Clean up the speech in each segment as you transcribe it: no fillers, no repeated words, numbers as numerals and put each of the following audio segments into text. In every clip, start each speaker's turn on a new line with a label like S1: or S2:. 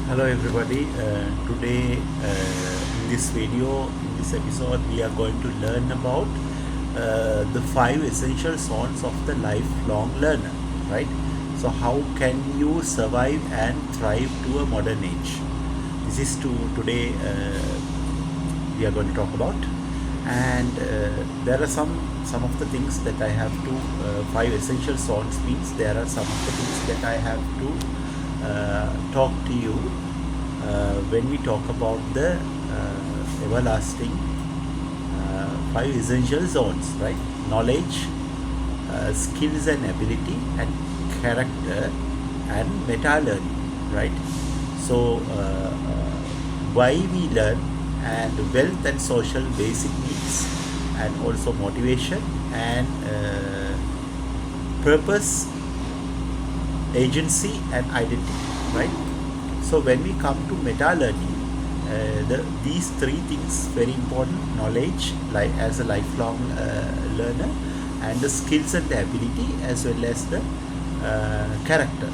S1: Hello everybody. Today in this video, in this episode, we are going to learn about the five essential zones of the lifelong learner, right? So how can you survive and thrive to a modern age? This is today we are going to talk about, and there are some of the things that I have to five essential zones means there are some of the things that I have to talk to you when we talk about the everlasting five essential zones, right? Knowledge, skills and ability, and character, and meta learning, right? So, why we learn, and wealth and social basic needs, and also motivation and purpose, agency and identity, right? So when we come to meta learning, these three things very important: knowledge, like as a lifelong learner, and the skills and the ability, as well as the character,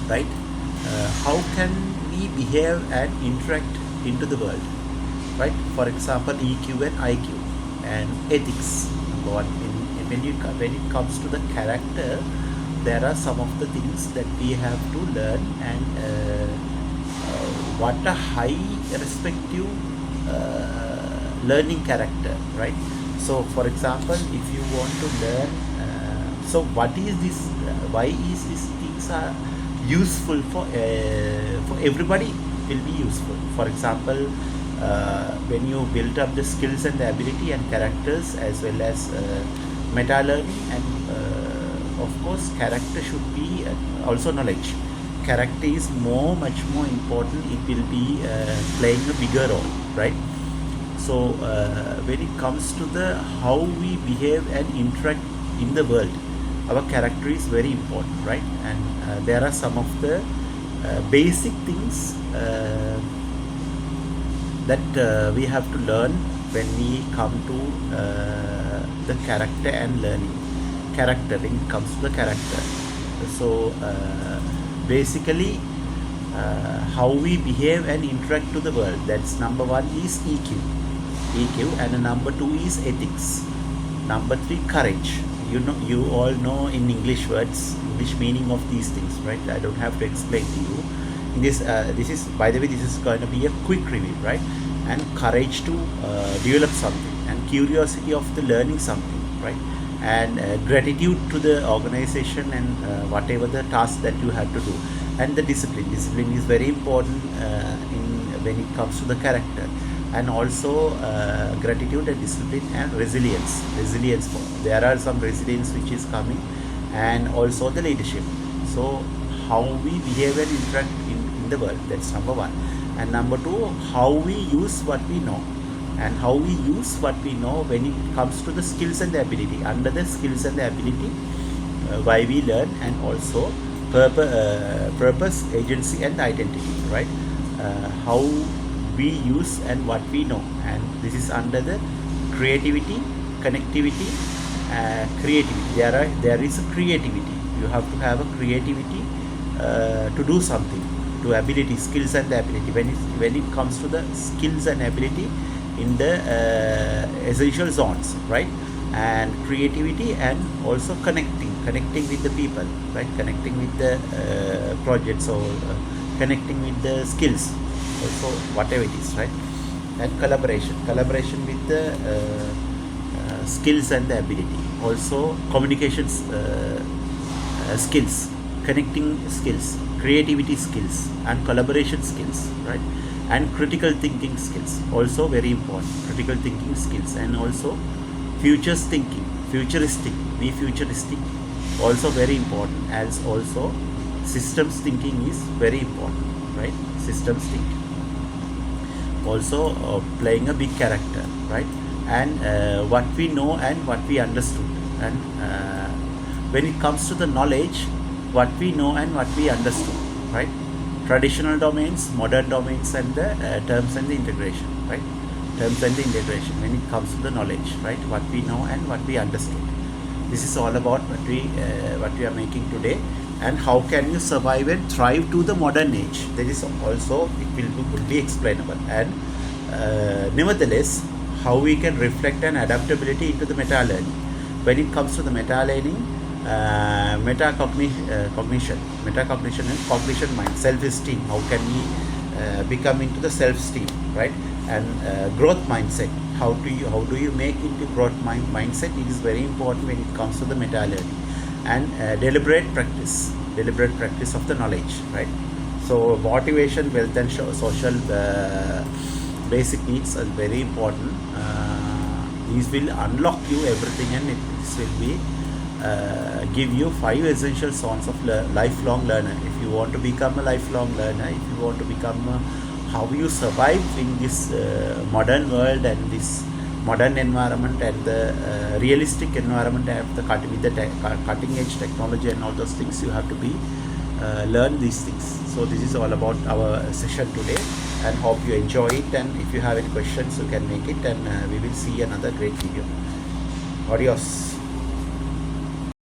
S1: right? How can we behave and interact into the world, right? For example, EQ and IQ and ethics. Number one, when it comes to the character, there are some of the things that we have to learn, and what a high respective learning character, right? So for example, if you want to learn, so what is this, why is these things are useful for everybody, will be useful. For example, when you build up the skills and the ability and characters, as well as meta learning, and of course character should be also knowledge. Character is much more important. It will be playing a bigger role, right? So when it comes to the how we behave and interact in the world, our character is very important, right? And there are some of the basic things that we have to learn when we come to the character and learning. Character, when it comes to the character, so basically how we behave and interact to the world, that's number one is EQ, and number two is ethics, number three courage. You all know in English words, English meaning of these things, right? I don't have to explain to you in this. This is, by the way, this is going to be a quick review, right? And courage to develop something, and curiosity of the learning something, right? And gratitude to the organization and whatever the task that you have to do, and the discipline is very important in when it comes to the character, and also gratitude and discipline and resilience for, there are some resilience which is coming, and also the leadership. So how we behave and interact in the world, that's number one. And number two, how we use what we know, and how we use what we know when it comes to the skills and the ability. Under the skills and the ability, why we learn, and also purpose, agency and identity, right? How we use and what we know, and this is under the creativity, connectivity, creativity. There is a creativity. You have to have a creativity to do something, to ability, skills and the ability. When it comes to the skills and ability in the essential zones, right? And creativity, and also connecting with the people, right? Connecting with the projects, or connecting with the skills, also whatever it is, right? And collaboration with the skills and the ability, also communications skills, connecting skills, creativity skills, and collaboration skills, right? And critical thinking skills, also very important. Critical thinking skills, and also futuristic, also very important. As also systems thinking is very important, right? Systems thinking also playing a big character, right? And what we know and what we understood, and when it comes to the knowledge, what we know and what we understood, right? Traditional domains, modern domains, and the terms and the integration, right? Terms and the integration when it comes to the knowledge, right? What we know and what we understood. This is all about what we are making today. and how can you survive and thrive to the modern age. That is also, it will be explainable. And nevertheless, how we can reflect an adaptability into the meta learning. When it comes to the meta learning, metacognition and cognition mind, self-esteem, how can we become into the self-esteem, right? And growth mindset, how do you make into growth mindset. It is very important when it comes to the meta learning. And deliberate practice of the knowledge, right? So motivation, wealth and social basic needs are very important. These will unlock you everything, and this will be give you 5 essential zones of lifelong learner. If you want to become a lifelong learner, if you want to become how you survive in this modern world and this modern environment and the realistic environment with the cutting edge technology and all those things, you have to be learn these things. So this is all about our session today, and hope you enjoy it. And if you have any questions, you can make it, and we will see another great video. Adios.